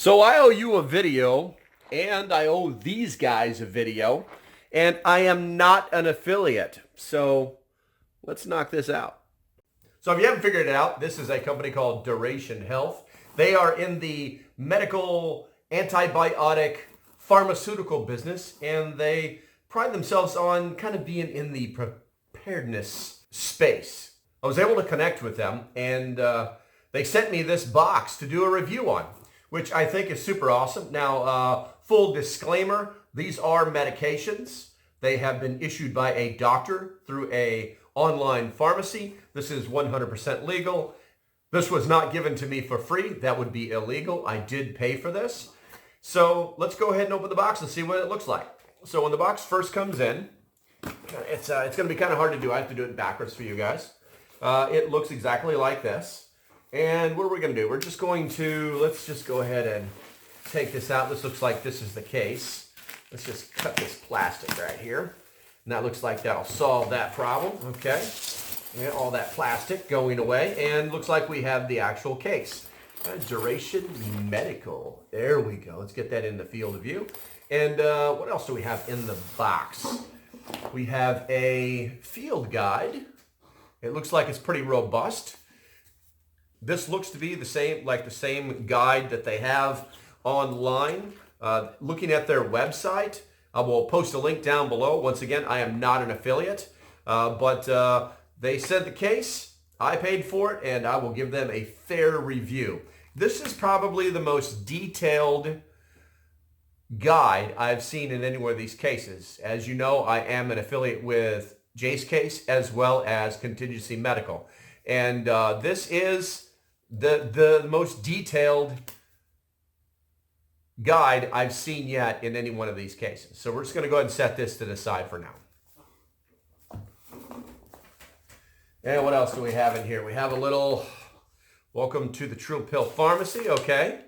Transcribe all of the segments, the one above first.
So I owe you a video, and I owe these guys a video, and I am not an affiliate. So let's knock this out. So if you haven't figured it out, this is a company called Duration Health. They are in the medical antibiotic pharmaceutical business, and they pride themselves on kind of being in the preparedness space. I was able to connect with them, and they sent me this box to do a review on, which I think is super awesome. Now, full disclaimer, these are medications. They have been issued by a doctor through a online pharmacy. This is 100% legal. This was not given to me for free. That would be illegal. I did pay for this. So let's go ahead and open the box and see what it looks like. So when the box first comes in, it's going to be kind of hard to do. I have to do it backwards for you guys. It looks exactly like this. And what are we going to do? We're just going to, let's just go ahead and take this out. This looks like this is the case. Let's just cut this plastic right here. And that looks like that'll solve that problem. Okay. Yeah, all that plastic going away. And looks like we have the actual case. Duration Medical. There we go. Let's get that in the field of view. And what else do we have in the box? We have a field guide. It looks like it's pretty robust. This looks to be the same, like the same guide that they have online. Looking at their website, I will post a link down below. Once again, I am not an affiliate, but they sent the case. I paid for it, and I will give them a fair review. This is probably the most detailed guide I've seen in any one of these cases. As you know, I am an affiliate with Jay's Case as well as Contingency Medical. And this is the most detailed guide I've seen yet in any one of these cases. So we're just going to go ahead and set this to the side for now. And what else do we have in here? We have a little welcome to the True Pill Pharmacy. Okay.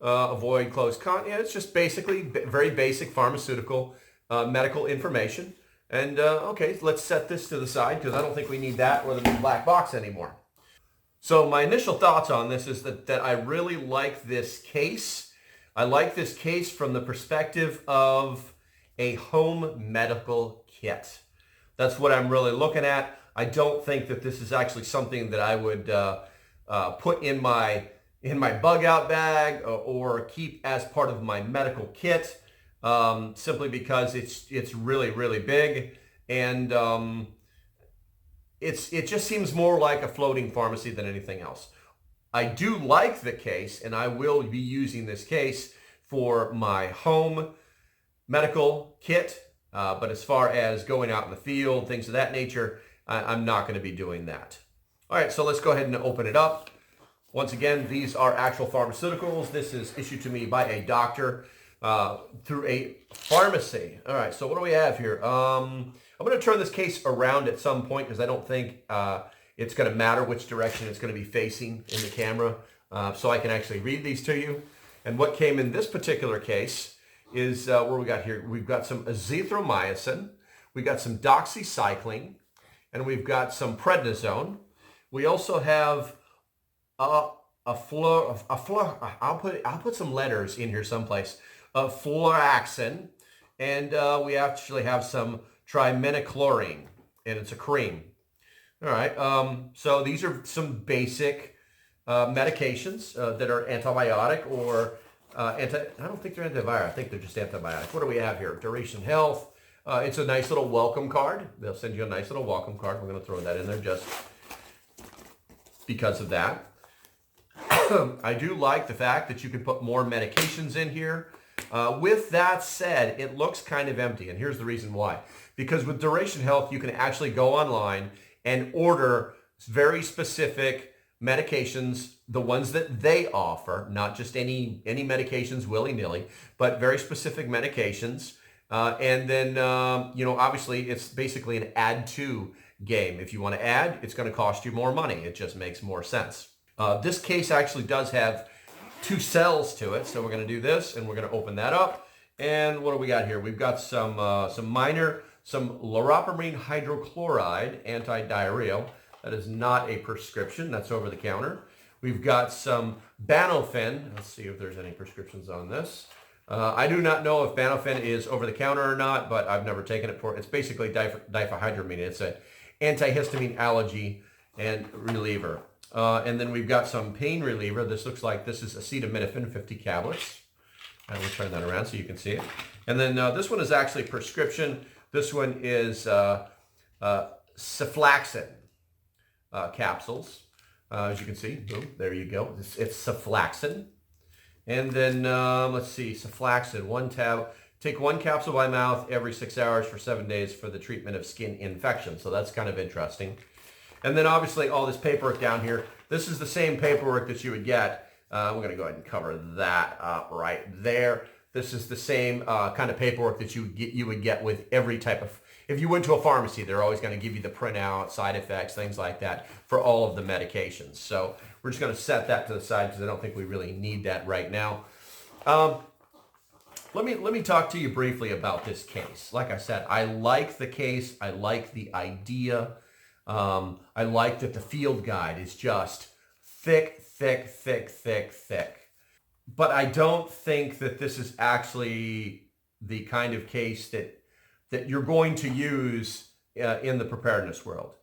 Avoid closed contact. Yeah, it's just basically very basic pharmaceutical medical information. And okay, let's set this to the side because I don't think we need that or the black box anymore. So my initial thoughts on this is that I really like this case. I like this case from the perspective of a home medical kit. That's what I'm really looking at. I don't think that this is actually something that I would put in my bug out bag or keep as part of my medical kit, simply because it's really, really big, and it just seems more like a floating pharmacy than anything else. I do like the case, and I will be using this case for my home medical kit, but as far as going out in the field, things of that nature, I'm not going to be doing that. All right, so let's go ahead and open it up. Once again, these are actual pharmaceuticals. This is issued to me by a doctor through a pharmacy. All right, so what do we have here? I'm going to turn this case around at some point because I don't think it's going to matter which direction it's going to be facing in the camera, so I can actually read these to you. And what came in this particular case is, what we got here? We've got some azithromycin, we've got some doxycycline, and we've got some prednisone. We also have I'll put some letters in here someplace. Fluoxetine, and we actually have some trimetachlorine, and it's a cream. All right. So these are some basic medications that are antibiotic or I don't think they're antiviral. I think they're just antibiotic. What do we have here? Duration Health. It's a nice little welcome card. They'll send you a nice little welcome card. We're going to throw that in there just because of that. I do like the fact that you can put more medications in here. With that said, it looks kind of empty, and here's the reason why. Because with Duration Health, you can actually go online and order very specific medications, the ones that they offer, not just any medications willy-nilly, but very specific medications. And then, obviously, it's basically an add-to game. If you want to add, it's going to cost you more money. It just makes more sense. This case actually does have 2 cells to it, so we're going to do this, and we're going to open that up. And what do we got here? We've got some loperamide hydrochloride anti-diarrheal. That is not a prescription. That's over the counter. We've got some Banofen. Let's see if there's any prescriptions on this. I do not know if Banofen is over the counter or not, but I've never taken it for it. It's basically diphenhydramine. It's an antihistamine allergy and reliever. And then we've got some pain reliever. This looks like this is acetaminophen, 50 tablets. And we'll turn that around so you can see it. And then this one is actually prescription. This one is cephalexin capsules. As you can see, boom, there you go. It's cephalexin. And then, let's see, cephalexin, take one capsule by mouth every 6 hours for 7 days for the treatment of skin infection. So that's kind of interesting. And then obviously all this paperwork down here. This is the same paperwork that you would get. We're going to go ahead and cover that up right there. This is the same kind of paperwork that you would get with every type of, if you went to a pharmacy, they're always going to give you the printout, side effects, things like that for all of the medications. So we're just going to set that to the side because I don't think we really need that right now. Let me talk to you briefly about this case. Like I said, I like the case. I like the idea. I like that the field guide is just thick. But I don't think that this is actually the kind of case that you're going to use in the preparedness world.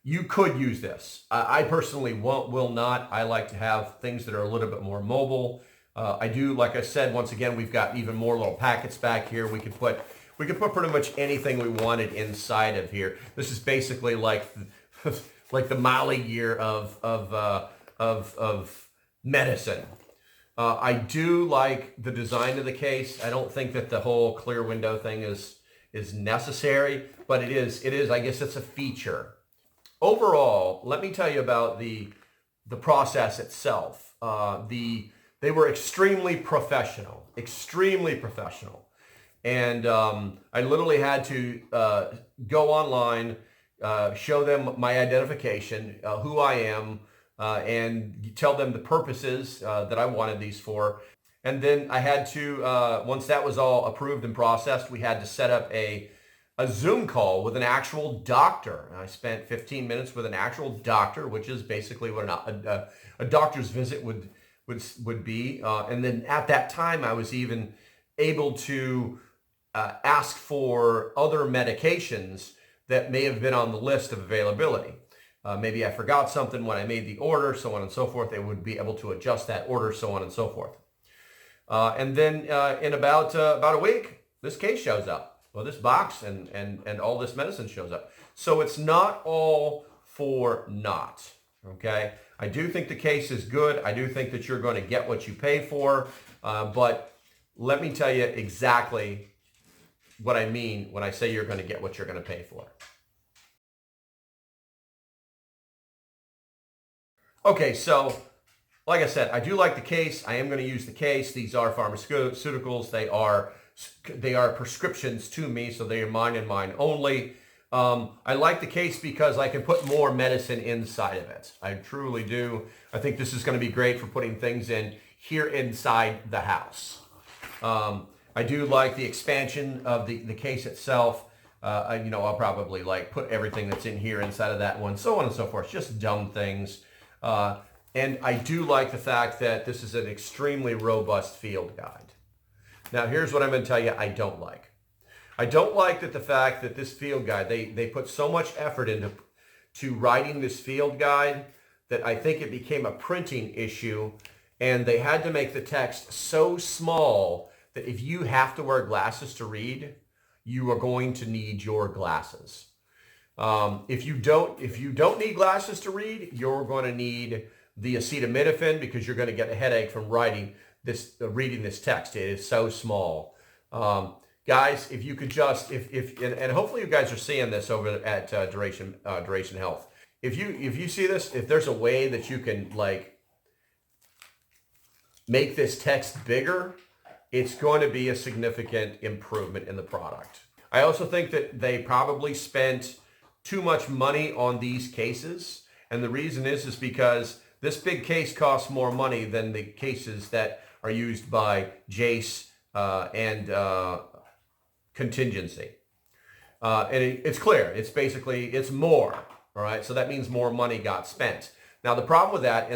You could use this. I personally will not. I like to have things that are a little bit more mobile. I do, like I said, once again, we've got even more little packets back here. We could put pretty much anything we wanted inside of here. This is basically like the Molly year of medicine. I do like the design of the case. I don't think that the whole clear window thing is necessary, but it is. I guess it's a feature. Overall, let me tell you about the process itself. They were extremely professional, and I literally had to go online, show them my identification, who I am, and tell them the purposes that I wanted these for. And then I had to, once that was all approved and processed, we had to set up a Zoom call with an actual doctor. And I spent 15 minutes with an actual doctor, which is basically what a doctor's visit would be. And then at that time, I was even able to ask for other medications that may have been on the list of availability. Maybe I forgot something when I made the order, so on and so forth. They would be able to adjust that order, so on and so forth. And then in about a week, this case shows up. Well, this box and all this medicine shows up. So it's not all for naught, okay? I do think the case is good. I do think that you're going to get what you pay for. But let me tell you exactly what I mean when I say you're going to get what you're going to pay for. Okay, so like I said, I do like the case. I am going to use the case. These are pharmaceuticals. They are prescriptions to me, so they are mine and mine only. I like the case because I can put more medicine inside of it. I truly do. I think this is going to be great for putting things in here inside the house. I do like the expansion of the case itself. I'll probably put everything that's in here inside of that one, so on and so forth. Just dumb things. And I do like the fact that this is an extremely robust field guide. Now, here's what I'm going to tell you I don't like. I don't like that the fact that this field guide, they put so much effort into writing this field guide that I think it became a printing issue, and they had to make the text so small that if you have to wear glasses to read, you are going to need your glasses. If you don't need glasses to read, you're going to need the acetaminophen because you're going to get a headache from reading this text. It is so small. Guys, if you could just, and hopefully you guys are seeing this over at Duration Health. If you see this, if there's a way that you can make this text bigger, it's going to be a significant improvement in the product. I also think that they probably spent too much money on these cases, and the reason is because this big case costs more money than the cases that are used by Jace and Contingency. And it's clear. It's more. All right. So that means more money got spent. Now the problem with that,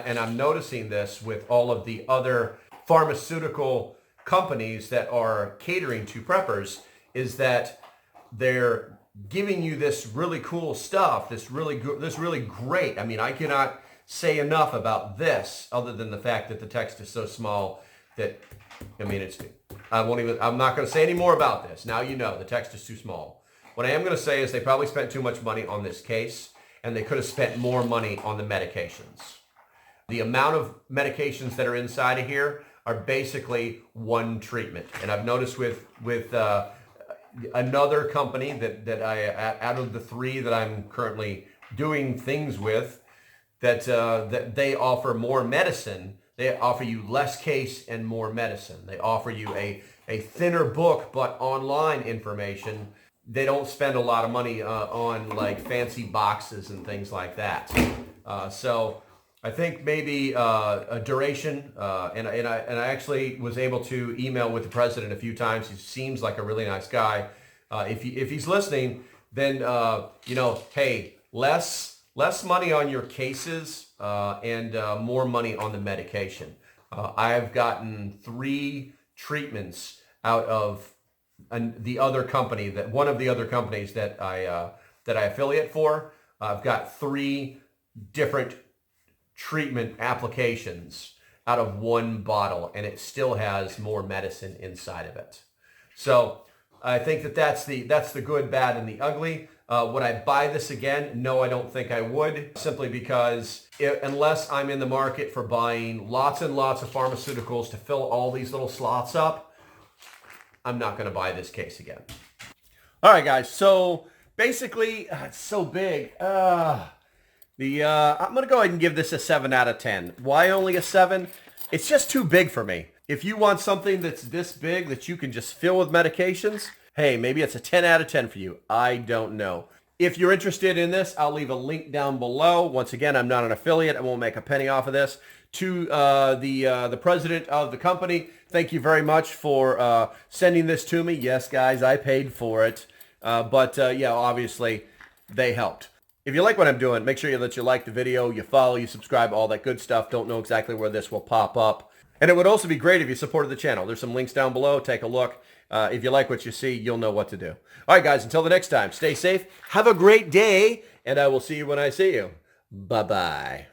and I'm noticing this with all of the other pharmaceutical companies that are catering to preppers, is that they're giving you this really cool stuff, this really great. I mean, I cannot say enough about this, other than the fact that the text is so small that, I mean, I'm not going to say any more about this. Now you know the text is too small. What I am going to say is they probably spent too much money on this case, and they could have spent more money on the medications. The amount of medications that are inside of here are basically one treatment. And I've noticed with another company that out of the 3 that I'm currently doing things with, that they offer more medicine. They offer you less case and more medicine. They offer you a thinner book, but online information. They don't spend a lot of money on like fancy boxes and things like that. So I think maybe a duration, and I actually was able to email with the president a few times. He seems like a really nice guy. If he's listening, then hey, less money on your cases and more money on the medication. I've gotten 3 treatments out of the other company, that one of the other companies that I affiliate for. I've got 3 different treatment applications out of one bottle, and it still has more medicine inside of it. So I think that's the good, bad, and the ugly. Would I buy this again? No, I don't think I would, simply because unless I'm in the market for buying lots and lots of pharmaceuticals to fill all these little slots up, I'm not going to buy this case again. All right, guys. So basically, it's so big. I'm going to go ahead and give this a 7 out of 10. Why only a 7? It's just too big for me. If you want something that's this big that you can just fill with medications, hey, maybe it's a 10 out of 10 for you. I don't know. If you're interested in this, I'll leave a link down below. Once again, I'm not an affiliate. I won't make a penny off of this. To the president of the company, thank you very much for sending this to me. Yes, guys, I paid for it. But yeah, obviously, they helped. If you like what I'm doing, make sure that you like the video, you follow, you subscribe, all that good stuff. Don't know exactly where this will pop up. And it would also be great if you supported the channel. There's some links down below. Take a look. If you like what you see, you'll know what to do. All right, guys, until the next time, stay safe. Have a great day, and I will see you when I see you. Bye-bye.